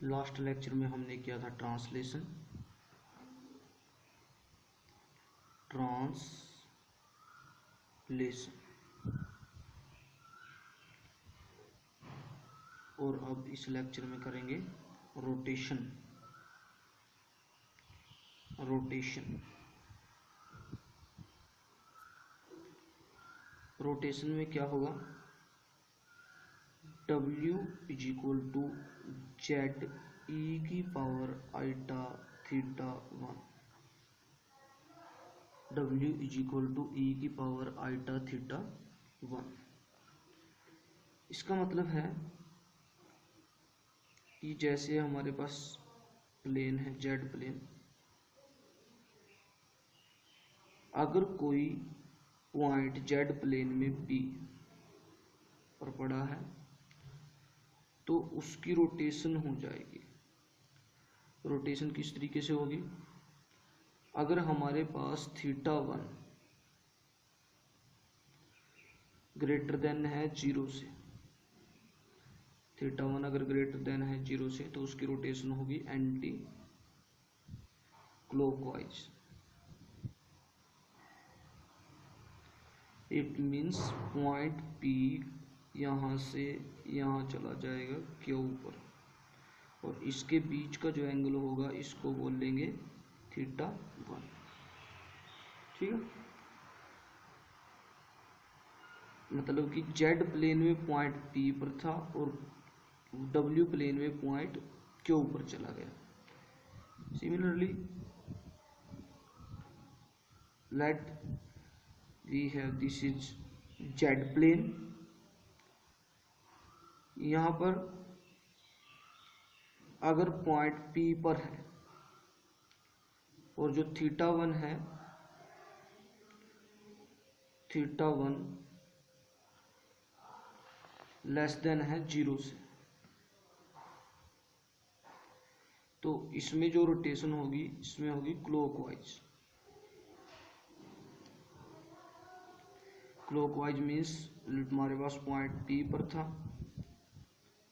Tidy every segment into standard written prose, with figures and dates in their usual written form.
Last lecture में हमने किया था ट्रांसलेशन, और अब इस लेक्चर में करेंगे रोटेशन। रोटेशन में क्या होगा, W is equal to Z e की power iota theta 1। W is equal to e की पावर आइटा थीटा 1। इसका मतलब है कि जैसे हमारे पास प्लेन है जेड प्लेन, अगर कोई पॉइंट जेड प्लेन में P पर पड़ा है तो उसकी रोटेशन हो जाएगी। रोटेशन किस तरीके से होगी, अगर हमारे पास थीटा 1 ग्रेटर देन है 0 से, थीटा 1 अगर ग्रेटर देन है 0 से, तो उसकी रोटेशन होगी anti clockwise. It means point P यहाँ से यहाँ चला जाएगा Q पर, और इसके बीच का जो एंगल होगा इसको बोल लेंगे थीटा 1। ठीक है, मतलब कि जेड प्लेन में पॉइंट P पर था और W प्लेन में पॉइंट Q पर चला गया। Similarly let we have this is Z plane. यहाँ पर अगर पॉइंट P पर है और जो थीटा 1 है, थीटा 1 लेस देन है 0 से, तो इसमें जो रोटेशन होगी इसमें होगी क्लॉकवाइज। क्लॉकवाइज मीन्स हमारे पास पॉइंट P पर था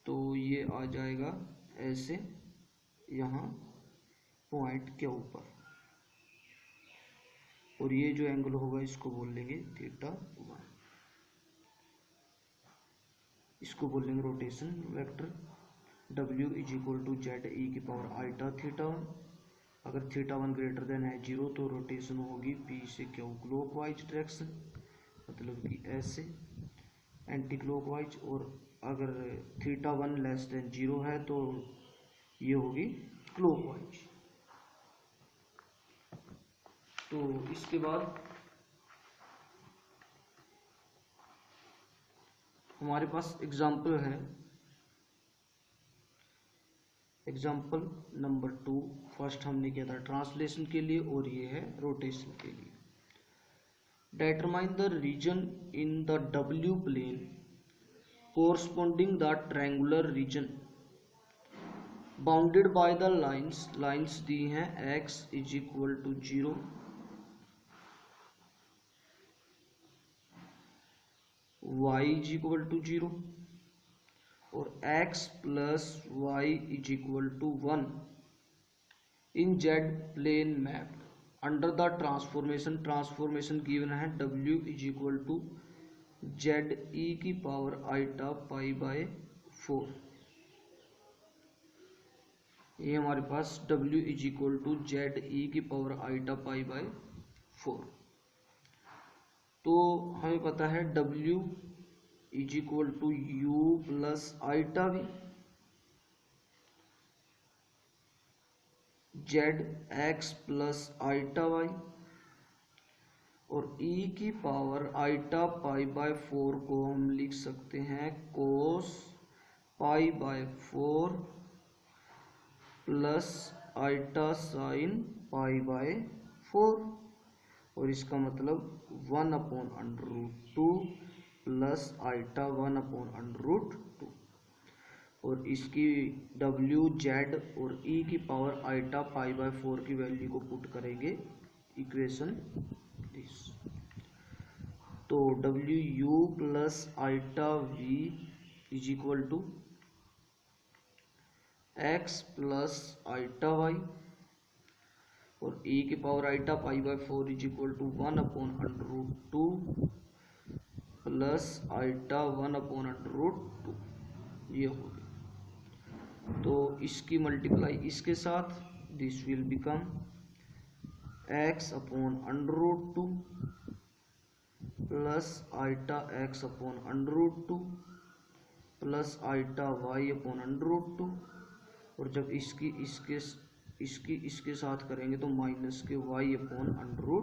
तो ये आ जाएगा ऐसे यहाँ पॉइंट के ऊपर, और ये जो एंगल होगा इसको बोल लेंगे थीटा 1। इसको बोल लेंगे rotation vector. W is equal to Z e की पावर आइटा थीटा 1। अगर थीटा 1 ग्रेटर देन है 0 तो रोटेशन होगी P से Q क्लॉकवाइज डायरेक्शन, मतलब कि ऐसे एंटी क्लॉकवाइज, और अगर थीटा 1 लेस देन 0 है तो ये होगी क्लॉकवाइज। तो इसके बाद हमारे पास एग्जाम्पल है, एग्जाम्पल नंबर 2। फर्स्ट हमने किया था ट्रांसलेशन के लिए और ये है रोटेशन के लिए। Determine the region in the W plane corresponding the triangular region bounded by the lines दी हैं x is equal to 0, y is equal to 0 और x plus y is equal to 1 in Z plane mapped under the transformation given है W is equal to Z e की power iota pi by 4। ये हमारे पास W is equal to Z e की power iota pi by 4। तो हमें पता है W is equal to U plus iota भी, Z X plus iota Y, और e की पावर आइटा पाई बाय 4 को हम लिख सकते हैं cos pi by 4 plus iota sine pi by 4, और इसका मतलब 1/√2 प्लस आइटा 1/√2, और इसकी W Z और E की पावर आइटा पाई बाय 4 की वैल्यू को पुट करेंगे इक्वेशन दिस। तो WU plus iota V is equal to x plus iota Y और e की power iota pi by 4 is equal to 1/√2 plus iota 1/√2। ये हो गया। तो इसकी मल्टीप्लाई इसके साथ, this will become x/√2 plus iota x/√2 plus iota y/√2। और जब इसकी इसके साथ करेंगे तो माइनस के y/√2।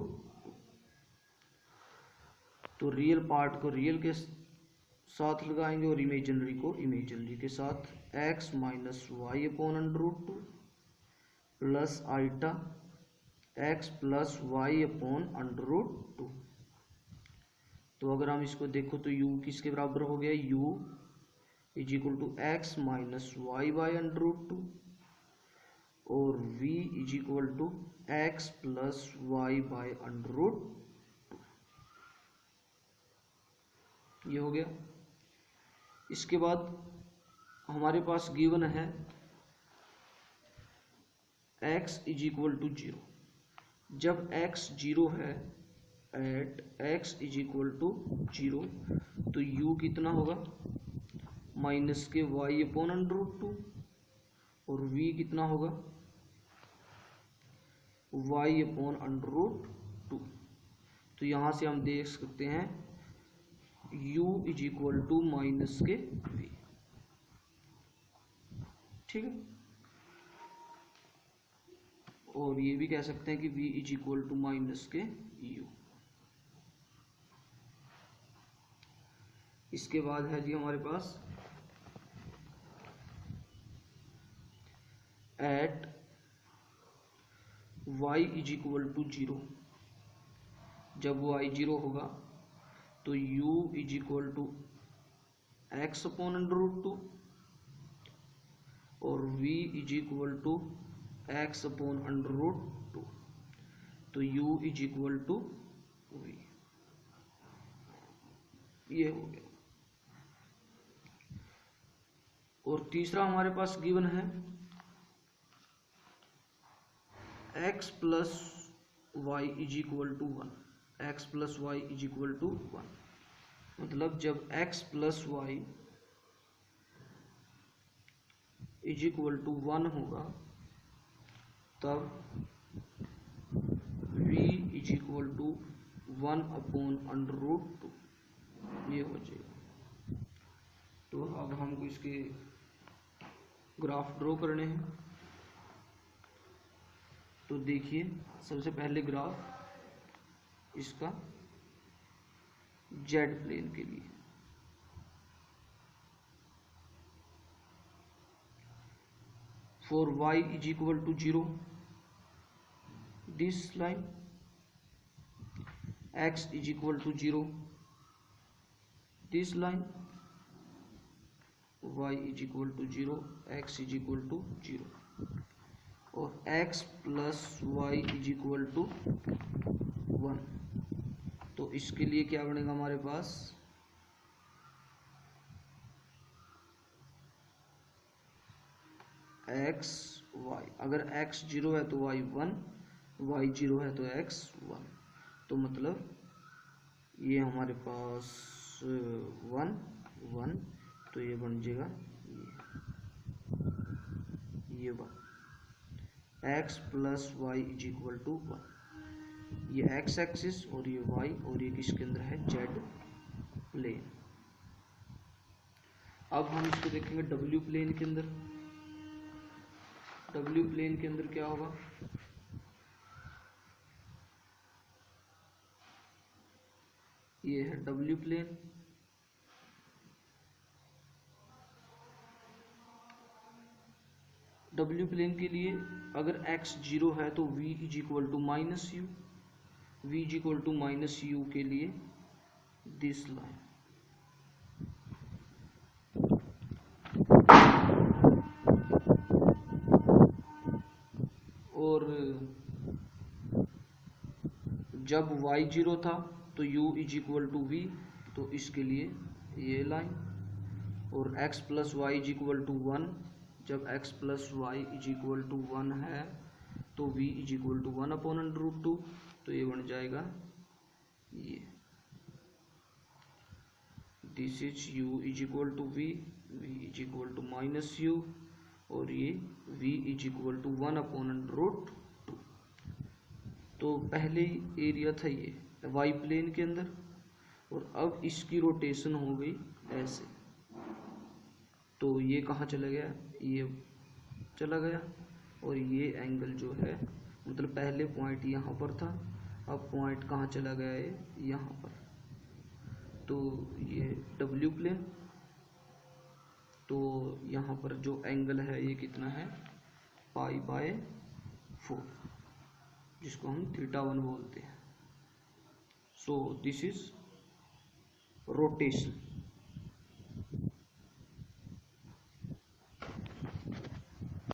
तो रियल पार्ट को रियल के साथ लगाएंगे और इमेजिनरी को इमेजिनरी के साथ। x minus y/√2 plus iota x plus y/√2। तो अगर हम इसको देखो तो u किसके बराबर हो गया, u is equal to x minus y/√2 और v is equal to x plus y/√2। ये हो गया। इसके बाद हमारे पास गिवन है x इज इक्वल टू 0। जब x 0 है, at x is equal to 0, तो u कितना होगा, माइनस के y/√2 और v कितना होगा, y/√2। तो यहाँ से हम देख सकते हैं u is equal to minus के v। ठीक है। और ये भी कह सकते हैं कि v is equal to minus के u। इसके बाद है जी हमारे पास at y is equal to 0। जब y 0 होगा तो u is equal to x/√2 और v is equal to x/√2। तो u is equal to v। ये हो गया। और तीसरा हमारे पास गिवन है x plus y is equal to 1। x plus y is equal to 1 मतलब जब x plus y is equal to 1 होगा तब v इज इक्वल टू 1/√2। ये हो जाएगा। तो अब हमको इसके ग्राफ ड्रॉ करने हैं। तो देखिए सबसे पहले ग्राफ इसका जेड प्लेन के लिए। For y is equal to 0 this line, x is equal to 0 this line, y is equal to 0, x is equal to 0 और x plus y is equal to 1। तो इसके लिए क्या बनेगा हमारे पास, x y। अगर x 0 है तो y 1, y 0 है तो x 1। तो मतलब ये हमारे पास 1 1, तो ये बन जाएगा ये 1। x plus y is equal to 1। ये x एक्सिस और ये y और ये किसके अंदर है, z प्लेन। अब हम इसको देखेंगे w प्लेन के अंदर। w प्लेन के अंदर क्या होगा, ये है w प्लेन। w प्लेन के लिए अगर x 0 है तो v is equal to minus u, v is equal to minus u के लिए दिस लाइन। और जब y 0 था तो u is equal to v, तो इसके लिए ये लाइन। और x plus y is equal to 1 जब x plus y is equal to 1 है तो v इज इक्वल टू 1/√2, तो ये बन जाएगा ये this is u is equal to v is equal to minus u, और ये v इज इक्वल टू 1/√2। तो पहले एरिया था ये y प्लेन के अंदर, और अब इसकी रोटेशन हो गई ऐसे, तो ये कहाँ चला गया, ये चला गया, और ये एंगल जो है मतलब पहले पॉइंट यहाँ पर था, अब पॉइंट कहाँ चला गया है यहाँ पर, तो ये w प्लेन, तो यहाँ पर जो एंगल है ये कितना है π/4, जिसको हम θ1 बोलते हैं। So this is rotation.